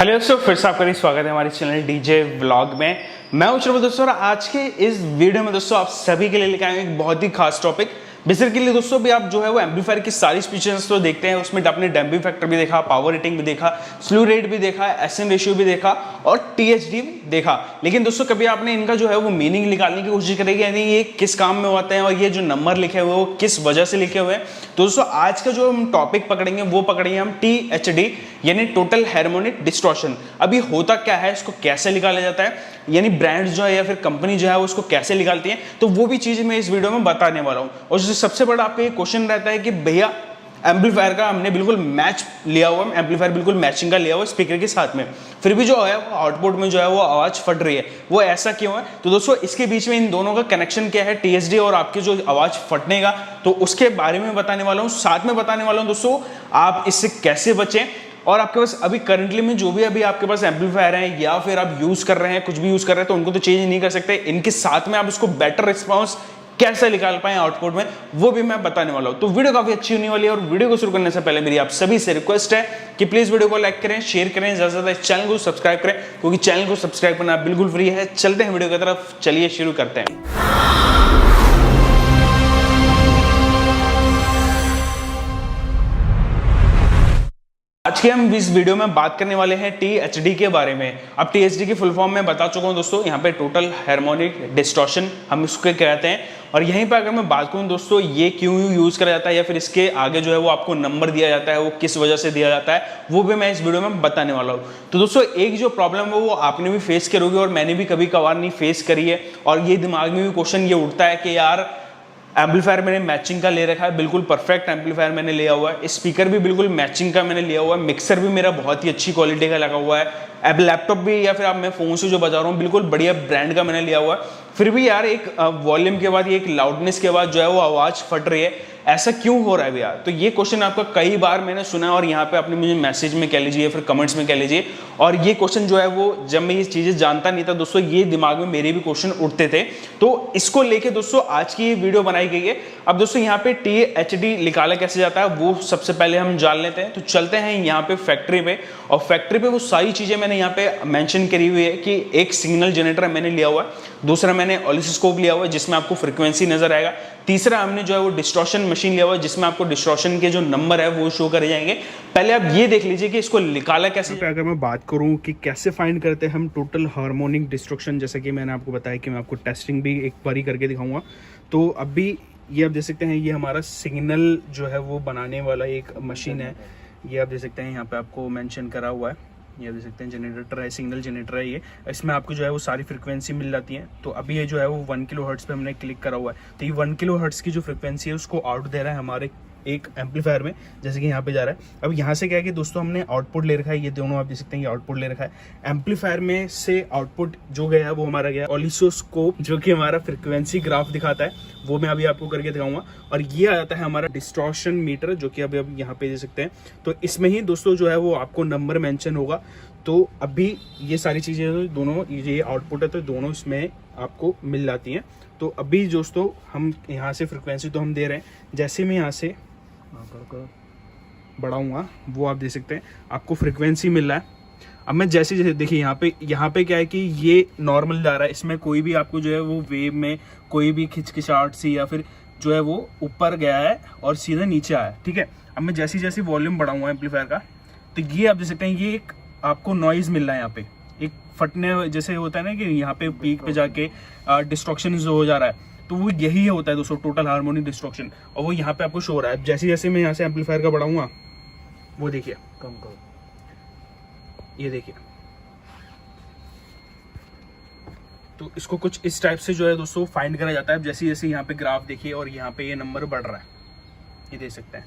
Hello दोस्तों, फिर से आपका स्वागत है हमारे चैनल डीजे व्लॉग में। मैं हूं श्रवण दोस्तों, और आज के इस वीडियो में दोस्तों आप सभी के लिए लेकर आए एक बहुत ही खास टॉपिक। बेसिकली दोस्तों भी आप जो है वो एम्पलीफायर की सारी फीचर्स तो देखते हैं, उसमें आपने डैम्पिंग फैक्टर भी देखा, पावर रेटिंग भी देखा, स्लू रेट भी देखा, एसएन रेशियो भी देखा और टीएचडी भी देखा। लेकिन दोस्तों कभी आपने इनका जो है वो मीनिंग निकालने की कोशिश करेगी, यानी ये किस काम में होते हैं और ये जो नंबर लिखे हुए वो किस वजह से लिखे हुए हैं। तो दोस्तों आज का जो हम टॉपिक पकड़ेंगे वो पकड़ेंगे हम टीएचडी यानी टोटल हार्मोनिक डिस्टॉर्शन। अभी होता क्या है, इसको कैसे निकाला जाता है, यानी ब्रांड्स जो है या फिर कंपनी जो है वो उसको कैसे निकालती है, तो वो भी चीज मैं इस वीडियो में बताने वाला हूं। और सबसे बड़ा आपका ये क्वेश्चन रहता है कि भैया एम्पलीफायर का हमने बिल्कुल मैच लिया हुआ, एम्पलीफायर बिल्कुल मैचिंग का लिया हुआ स्पीकर के साथ में, फिर भी जो है वो आउटपुट में जो है वो आवाज फट रही है, वो ऐसा क्यों है? तो दोस्तों इसके बीच में इन दोनों का कनेक्शन क्या है, टीएचडी और आपके जो आवाज फटने का, तो उसके बारे में बताने वाला हूं। साथ में बताने वाला हूं दोस्तों आप इससे कैसे बचें, और आपके पास अभी करंटली में जो भी अभी आपके पास एम्पलीफायर है या फिर आप यूज कर रहे हैं, कुछ भी यूज कर रहे हैं, तो उनको तो चेंज नहीं कर सकते, इनके साथ में आप उसको बेटर रिस्पॉन्स कैसे निकाल पाए आउटपुट में, वो भी मैं बताने वाला हूं। तो वीडियो काफी अच्छी होने वाली है, और वीडियो को शुरू करने से पहले मेरी आप सभी से रिक्वेस्ट है कि प्लीज वीडियो को लाइक करें, शेयर करें, ज्यादा से ज्यादा चैनल को सब्सक्राइब करें, क्योंकि चैनल को सब्सक्राइब करना बिल्कुल फ्री है। चलते हैं वीडियो की तरफ, चलिए शुरू करते हैं। आज के हम इस वीडियो में बात करने वाले हैं टीएचडी के बारे में। अब टीएचडी की फुल फॉर्म में बता चुका हूं दोस्तों, यहाँ पे टोटल हार्मोनिक डिस्टॉर्शन हम इसको कहते हैं। और यहीं पे अगर मैं बात करूं दोस्तों, ये क्यों यूज करा जाता है या फिर इसके आगे जो है वो आपको नंबर दिया जाता है, वो किस वजह से दिया जाता है, वो भी मैं इस वीडियो में बताने वाला हूं। तो दोस्तों एक जो प्रॉब्लम है वो आपने भी फेस करोगे और मैंने भी कभी कभार नहीं फेस करी है, और ये दिमाग में भी क्वेश्चन ये उठता है कि यार एम्पलीफायर मैंने मैचिंग का ले रखा है, बिल्कुल परफेक्ट एम्पलीफायर मैंने लिया हुआ है, स्पीकर भी बिल्कुल मैचिंग का मैंने लिया हुआ है, मिक्सर भी मेरा बहुत ही अच्छी क्वालिटी का लगा हुआ है, अब लैपटॉप भी या फिर आप मैं फोन से जो बजा रहा हूँ बिल्कुल बढ़िया ब्रांड का मैंने लिया हुआ है, फिर भी यार एक वॉल्यूम के बाद, एक लाउडनेस के बाद जो है वो आवाज फट रही है, ऐसा क्यों हो रहा है यार? तो ये क्वेश्चन आपका कई बार मैंने सुना है, और यहाँ पे आपने मुझे मैसेज में कह लीजिए फिर कमेंट्स में कह लीजिए, और ये क्वेश्चन जो है वो जब मैं ये चीजें जानता नहीं था दोस्तों, ये दिमाग में मेरे भी क्वेश्चन उठते थे, तो इसको लेके दोस्तों आज की ये वीडियो बनाई गई है। अब दोस्तों यहाँ पे टीएचडी निकाला कैसे जाता है वो सबसे पहले हम जान लेते हैं। तो चलते हैं यहाँ पे फैक्ट्री पे, और फैक्ट्री पे वो सारी चीजें मैंने यहाँ पे मेंशन करी हुई है कि एक सिग्नल जनरेटर मैंने लिया हुआ है, दूसरा मैंने ऑसिलोस्कोप लिया हुआ है जिसमें आपको फ्रीक्वेंसी नजर आएगा, तीसरा हमने जो है वो डिस्टॉर्शन मशीन लिया हुआ है जिसमें आपको डिस्टॉर्शन के जो नंबर है वो शो करे जाएंगे। पहले आप ये देख लीजिए कि इसको निकाला कैसे। अगर मैं बात करूं कि कैसे फाइंड करते हैं हम टोटल हार्मोनिक डिस्टॉर्शन, जैसे कि मैंने आपको बताया कि मैं आपको टेस्टिंग भी एक बारी करके दिखाऊंगा। तो अभी ये आप देख सकते हैं, ये हमारा सिग्नल जो है वो बनाने वाला एक मशीन है, ये आप देख सकते हैं यहाँ पे आपको मेंशन करा हुआ है, ये देख सकते हैं जनरेटर है, सिग्नल जनरेटर है ये, इसमें आपको जो है वो सारी फ्रीक्वेंसी मिल जाती है। तो अभी ये जो है वो 1 किलो हर्ट्ज पे हमने क्लिक करा हुआ है, तो ये 1 किलो हर्ट्ज की जो फ्रीक्वेंसी है उसको आउट दे रहा है हमारे एक एम्पलीफायर में, जैसे कि यहाँ पे जा रहा है। अब यहाँ से क्या है कि दोस्तों हमने आउटपुट ले रखा है, ये दोनों आप देख सकते हैं, ये आउटपुट ले रखा है। एम्पलीफायर में से आउटपुट जो गया है वो हमारा गया ऑसिलोस्कोप, जो कि हमारा फ्रीक्वेंसी ग्राफ दिखाता है, वो मैं अभी आपको करके दिखाऊंगा। और ये आ जाता है हमारा डिस्टॉर्शन मीटर, जो कि अभी अब यहाँ पे देख सकते हैं। तो इसमें ही दोस्तों जो है वो आपको नंबर मेंशन होगा। तो अभी ये सारी चीजें दोनों, ये आउटपुट है तो दोनों इसमें आपको मिल जाती हैं। तो अभी दोस्तों हम यहाँ से फ्रीक्वेंसी तो हम दे रहे हैं, जैसे मैं यहाँ से बढ़ाऊंगा वो आप देख सकते हैं आपको फ्रीक्वेंसी मिल रहा है। अब मैं जैसे जैसे देखिए यहाँ पे क्या है कि ये नॉर्मल जा रहा है, इसमें कोई भी आपको जो है वो वेव में कोई भी खिचखिचाहट सी या फिर जो है वो ऊपर गया है और सीधा नीचे आया, ठीक है। अब मैं जैसी जैसी वॉल्यूम बढ़ाऊंगा एम्पलीफायर का, तो ये आप देख सकते हैं, ये एक आपको नॉइज मिल रहा है, यहाँ पे एक फटने जैसे होता है ना कि यहाँ पे पीक पे जाके डिस्ट्रक्शन हो जा रहा है, तो वो यही होता है दोस्तों टोटल हार्मोनिक डिस्ट्रक्शन, और वो यहाँ पे आपको शो हो रहा है। जैसे जैसे मैं यहाँ से एम्पलीफायर का बढ़ाऊंगा वो देखिए कम करो, ये देखिए, तो इसको कुछ इस टाइप से जो है दोस्तों फाइंड करा जाता है। जैसे जैसे यहाँ पे ग्राफ देखिए और यहाँ पे ये नंबर बढ़ रहा है, ये देख सकते हैं,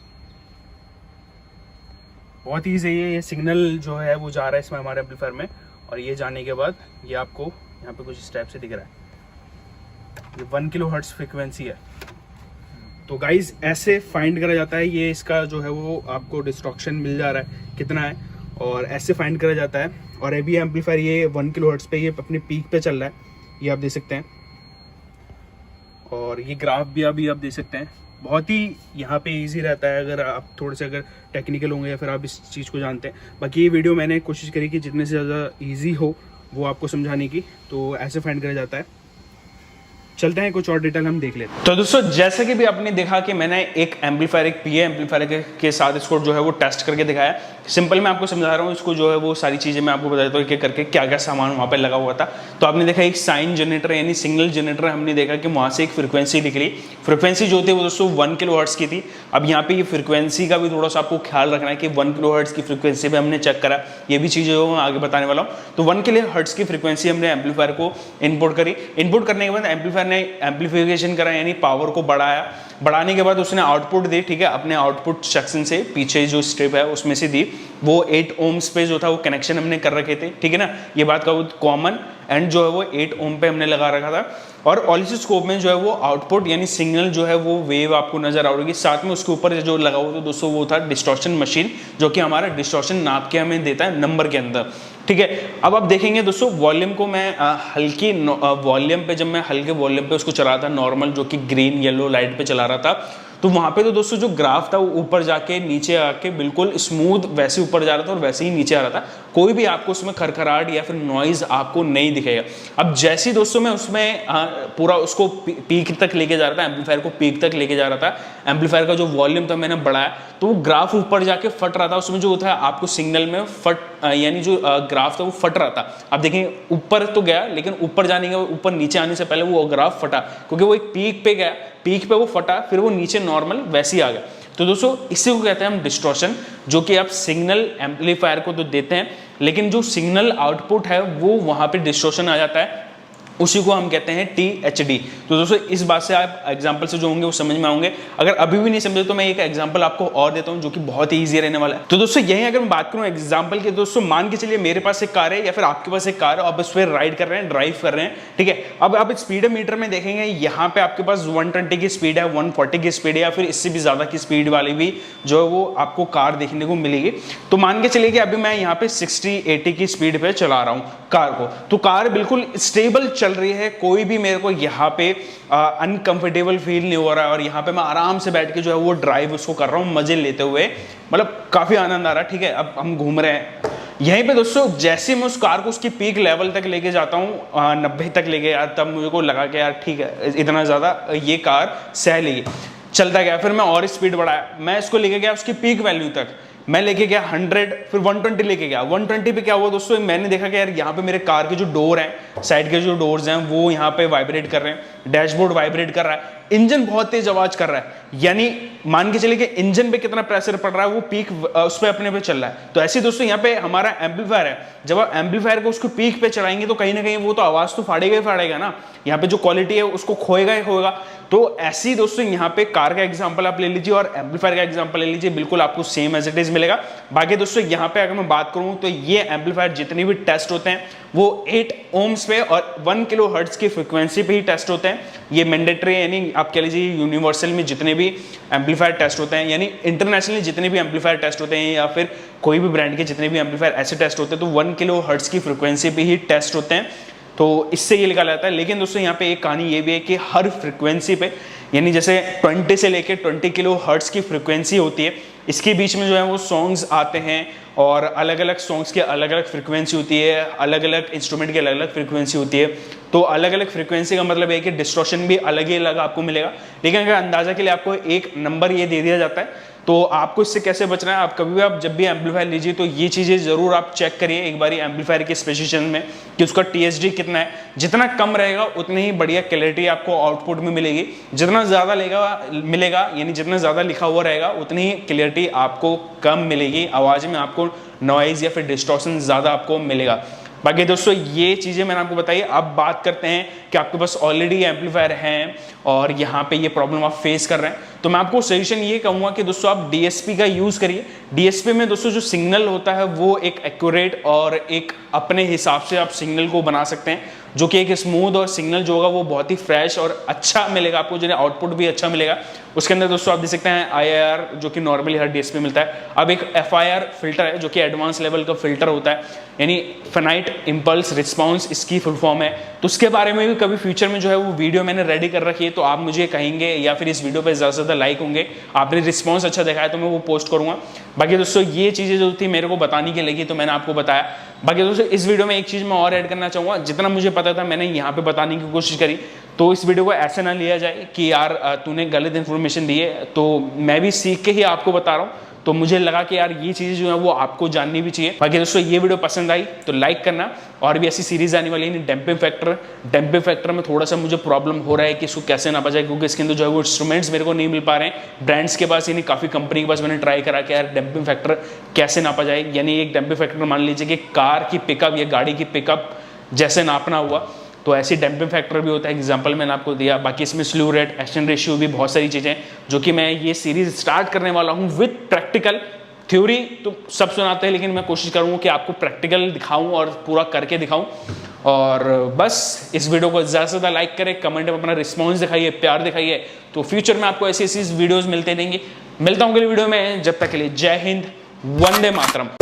बहुत ईजी है। ये सिग्नल जो है वो जा रहा है इसमें हमारे एम्पलीफायर में, और ये जाने के बाद ये आपको यहाँ पे कुछ इस टाइप से दिख रहा है, ये 1 किलो हर्ट्ज फ्रीक्वेंसी है। तो गाइज ऐसे फाइंड करा जाता है, ये इसका जो है वो आपको डिस्ट्रक्शन मिल जा रहा है कितना है, और ऐसे फाइंड करा जाता है। और अभी एम्पलीफायर ये 1 किलो हर्ट्ज पे ये अपने पीक पे चल रहा है, ये आप देख सकते हैं, और ये ग्राफ भी अभी आप देख सकते हैं, बहुत ही यहाँ पे इजी रहता है अगर आप थोड़े से अगर टेक्निकल होंगे या फिर आप इस चीज़ को जानते हैं। बाकी ये वीडियो मैंने कोशिश करी कि जितने से ज़्यादा ईजी हो वो आपको समझाने की, तो ऐसे फाइंड करा जाता है। चलते हैं कुछ और डिटेल हम देख लेते हैं। तो दोस्तों जैसे कि भी आपने देखा कि मैंने एक एम्पलीफायर, एक पीए एम्पलीफायर के साथ इसको जो है वो टेस्ट करके दिखाया। सिंपल मैं आपको समझा रहा हूँ, इसको जो है वो सारी चीज़ें मैं आपको बता देता हूँ कि करके क्या क्या सामान वहाँ पे लगा हुआ था। तो आपने देखा एक साइन जनरेटर यानी सिग्नल जनरेटर, हमने देखा कि वहाँ से एक फ्रिक्वेंसी निकली। फ्रिक्वेंसी जो थी वो दोस्तों 1 किलोहर्ट्ज की थी। अब यहाँ पे ये फ्रिक्वेंसी का भी थोड़ा सा आपको ख्याल रखना है कि 1 किलोहर्ट्ज की फ्रिक्वेंसी पे हमने चेक करा, ये भी चीज़ें मैं आगे बताने वाला हूँ। तो 1 किलोहर्ट्ज की फ्रिक्वेंसी हमने एम्पलीफायर को इनपुट करी। इनपुट करने के बाद एम्पलीफायर ने एम्पलीफिकेशन करा यानी पावर को बढ़ाया। बढ़ाने के बाद उसने आउटपुट दी, ठीक है, अपने आउटपुट सेक्शन से पीछे जो स्ट्रिप है उसमें से दी। वो 8 ओम्स पे जो था वो कनेक्शन हमने कर रखे थे, ठीक है ना, ये बात का कॉमन एंड जो है वो 8 ओम पे हमने लगा रखा था। और ऑसिलोस्कोप में जो है वो आउटपुट यानी सिग्नल जो है वो वेव आपको नजर आएगी। साथ में उसके ऊपर जो लगा हुआ था दोस्तों वो था डिस्टॉर्शन मशीन, जो कि हमारा डिस्टॉर्शन नाप के हमें देता है नंबर के अंदर, ठीक है। अब आप देखेंगे दोस्तों वॉल्यूम को मैं हल्की वॉल्यूम पे, जब मैं हल्के वॉल्यूम पे उसको चला रहा था नॉर्मल, जो कि ग्रीन येलो लाइट पे चला रहा था, तो वहां पे तो दोस्तों जो ग्राफ था वो ऊपर जाके नीचे आके बिल्कुल स्मूथ वैसे ऊपर जा रहा था और वैसे ही नीचे आ रहा था। कोई भी आपको उसमें खरखराहट या फिर नॉइज आपको नहीं दिखेगा। अब जैसे दोस्तों मैं उसमें पूरा उसको पीक तक लेके जा रहा था, एम्पलीफायर को पीक तक लेके जा रहा था, एम्पलीफायर का जो वॉल्यूम था मैंने बढ़ाया, तो वो ग्राफ ऊपर जाके फट रहा था। उसमें जो था आपको सिग्नल में यानी जो ग्राफ था वो फट रहा था। अब देखेंगे ऊपर तो गया, लेकिन ऊपर जाने के ऊपर नीचे आने से पहले वो ग्राफ फटा, क्योंकि वो एक पीक पे गया, पीक पे वो फटा, फिर वो नीचे नॉर्मल वैसे ही आ गया। तो दोस्तों इसी को कहते हैं हम डिस्टॉर्शन, जो कि आप सिग्नल एम्पलीफायर को तो देते हैं, लेकिन जो सिग्नल आउटपुट है वो वहां पे डिस्टॉर्शन आ जाता है, उसी को हम कहते हैं THD। तो दोस्तों इस बात से आप एग्जांपल से जो होंगे वो समझ में आएंगे। अगर अभी भी नहीं समझे तो मैं एक एग्जांपल आपको और देता हूं जो कि बहुत ही ईजी रहने वाला है। तो दोस्तों यही अगर मैं बात करूं एग्जांपल की, दोस्तों मान के चलिए मेरे पास एक कार है या फिर आपके पास एक कार है, आप इस पर राइड कर रहे हैं, ड्राइव कर रहे हैं, ठीक है। अब आप स्पीडोमीटर में देखेंगे यहाँ पे आपके पास 120 की स्पीड है, 140 की स्पीड है, या फिर इससे भी ज्यादा की स्पीड वाली भी जो है वो आपको कार देखने को मिलेगी। तो मान के चलिए कि अभी मैं यहाँ पे 60-80 की स्पीड पे चला रहा हूँ कार को, तो कार बिल्कुल स्टेबल चल रही है, कोई भी मेरे को यहाँ पे अनकंफर्टेबल फील नहीं हो रहा है, और यहाँ पे मैं आराम से बैठ के जो है वो ड्राइव उसको कर रहा हूँ मजे लेते हुए, मतलब काफी आनंद आ रहा है, ठीक है। अब हम घूम रहे हैं यहीं पे दोस्तों, जैसे मैं उस कार को उसकी पीक लेवल तक लेके जाता हूँ 90 तक लेके, यार तब मुझे को लगा कि यार ठीक है इतना ज्यादा ये कार सह लेगी, चलता गया। फिर मैं और स्पीड बढ़ाया, मैं इसको लेके गया उसकी पीक वैल्यू तक, मैं लेके गया 100, फिर 120 लेके गया। 120 पे क्या हुआ दोस्तों, मैंने देखा कि यार यहाँ पे मेरे कार के जो डोर हैं, साइड के जो डोर्स हैं वो यहाँ पे वाइब्रेट कर रहे हैं, डैशबोर्ड वाइब्रेट कर रहा है, इंजन बहुत तेज आवाज कर रहा है, यानी मान के चलिए कि इंजन पे कितना प्रेशर पड़ रहा है, वो पीक उस पे अपने पे चल रहा है। तो ऐसे दोस्तों यहाँ पे हमारा एम्पलीफायर है, जब आप एम्पलीफायर को उसको पीक पे चलाएंगे तो कहीं ना कहीं वो तो आवाज तो फाड़ेगा ही फाड़ेगा ना, यहाँ पे जो क्वालिटी है उसको खोएगा ही खोएगा। तो ऐसी दोस्तों यहाँ पे कार का एग्जांपल आप ले लीजिए और एम्पलीफायर का एग्जांपल ले लीजिए, बिल्कुल आपको सेम एज इट इज मिलेगा। बाकी दोस्तों यहाँ पे अगर मैं बात करूं तो ये एम्पलीफायर जितने भी टेस्ट होते हैं वो 8 ओम्स पे और 1 किलोहर्ट्ज की फ्रीक्वेंसी पे ही टेस्ट होते हैं। ये मैंडेटरी यानी आप कह लीजिए यूनिवर्सल में जितने भी एम्पलीफायर टेस्ट होते हैं, यानी इंटरनेशनली जितने भी एम्पलीफायर टेस्ट होते हैं, या फिर कोई भी ब्रांड के जितने भी एम्पलीफायर ऐसे टेस्ट होते हैं तो 1 किलोहर्ट्ज की फ्रीक्वेंसी पे ही टेस्ट होते हैं। तो इससे ये निकाला जाता है। लेकिन दोस्तों यहाँ पे एक कहानी ये भी है कि हर फ्रीक्वेंसी पे, यानी जैसे 20 से लेके 20 किलो हर्ट्ज की फ्रीक्वेंसी होती है, इसके बीच में जो है वो सॉन्ग्स आते हैं और अलग अलग सॉन्ग्स की अलग अलग फ्रीक्वेंसी होती है, अलग अलग इंस्ट्रूमेंट की अलग अलग फ्रीक्वेंसी होती है। तो अलग अलग फ्रीक्वेंसी का मतलब है कि डिस्टॉर्शन भी अलग ही अलग आपको मिलेगा। लेकिन अगर अंदाजा के लिए आपको एक नंबर ये दे दिया जाता है तो आपको इससे कैसे बचना है, आप कभी भी आप जब भी एम्पलीफायर लीजिए तो ये चीज़ें जरूर आप चेक करिए एक बारी एम्पलीफायर के स्पेसिफिकेशन में कि उसका THD कितना है। जितना कम रहेगा उतनी ही बढ़िया क्लैरिटी आपको आउटपुट में मिलेगी, जितना ज़्यादा मिलेगा यानी जितना ज़्यादा लिखा हुआ रहेगा उतनी ही क्लैरिटी आपको कम मिलेगी, आवाज़ में आपको नॉइज या फिर डिस्टॉर्शन ज़्यादा आपको मिलेगा। बाकी दोस्तों ये चीज़ें मैंने आपको बताई। अब बात करते हैं कि आपके पास ऑलरेडी एम्पलीफायर हैं और यहाँ पे ये प्रॉब्लम आप फेस कर रहे हैं, तो मैं आपको सजेशन ये कहूँगा कि दोस्तों आप DSP का यूज़ करिए। DSP में दोस्तों जो सिग्नल होता है वो एक एक्यूरेट और एक अपने हिसाब से आप सिग्नल को बना सकते हैं, जो कि एक स्मूथ और सिग्नल जो होगा वो बहुत ही फ्रेश और अच्छा मिलेगा आपको, जिन्हें आउटपुट भी अच्छा मिलेगा। उसके अंदर दोस्तों आप देख सकते हैं IIR जो कि नॉर्मली हर DSP मिलता है। अब एक FIR फिल्टर है जो कि एडवांस लेवल का फिल्टर होता है, यानी फाइनाइट इंपल्स रिस्पॉन्स इसकी फुल फॉर्म है। तो उसके बारे में भी कभी फ्यूचर में जो है वो वीडियो मैंने रेडी कर रखी है, तो आप मुझे कहेंगे या फिर इस वीडियो पे ज़्यादा से ज़्यादा लाइक होंगे, आपने रिस्पॉन्स अच्छा देखा है तो मैं वो पोस्ट करूँगा। बाकी दोस्तों ये चीज़ें जो थी मेरे को बताने की लगी तो मैंने आपको बताया। बाकी दोस्तों इस वीडियो में एक चीज़ मैं और ऐड करना चाहूँगा, जितना मुझे पता था मैंने यहाँ पे बताने की कोशिश करी, तो इस वीडियो को ऐसे ना लिया जाए कि यार तूने गलत इन्फॉर्मेशन दी है, तो मैं भी सीख के ही आपको बता रहा हूँ। तो मुझे लगा कि यार ये चीज़ें जो है वो आपको जाननी भी चाहिए। बाकी दोस्तों ये वीडियो पसंद आई तो लाइक करना, और भी ऐसी सीरीज आने वाली है। डैम्पिंग फैक्टर में थोड़ा सा मुझे प्रॉब्लम हो रहा है कि इसको कैसे नापा जाए, क्योंकि इसके अंदर जो है वो इंस्ट्रूमेंट्स मेरे को नहीं मिल पा रहे हैं ब्रांड्स के पास, यानी काफ़ी कंपनी के पास मैंने ट्राई करा कि यार डैम्पिंग फैक्टर कैसे नापा जाए। यानी एक डैम्पिंग फैक्टर मान लीजिए कि कार की पिकअप या गाड़ी की पिकअप जैसे नापना हुआ, तो ऐसे डैम्पिंग फैक्टर भी होता है, एग्जांपल मैंने आपको दिया। बाकी इसमें स्लू रेट, एक्शन रेशियो भी बहुत सारी चीज़ें जो कि मैं ये सीरीज स्टार्ट करने वाला हूँ विद प्रैक्टिकल। थ्योरी तो सब सुनाते हैं, लेकिन मैं कोशिश करूँगा कि आपको प्रैक्टिकल दिखाऊं और पूरा करके दिखाऊं। और बस इस वीडियो को ज़्यादा से ज़्यादा लाइक करें, कमेंट में अपना रिस्पॉन्स दिखाइए, प्यार दिखाइए, तो फ्यूचर में आपको ऐसी ऐसी वीडियोज़ मिलते रहेंगी। मिलता हूँ अगली वीडियो में, जब तक के लिए जय हिंद, वंदे मातरम।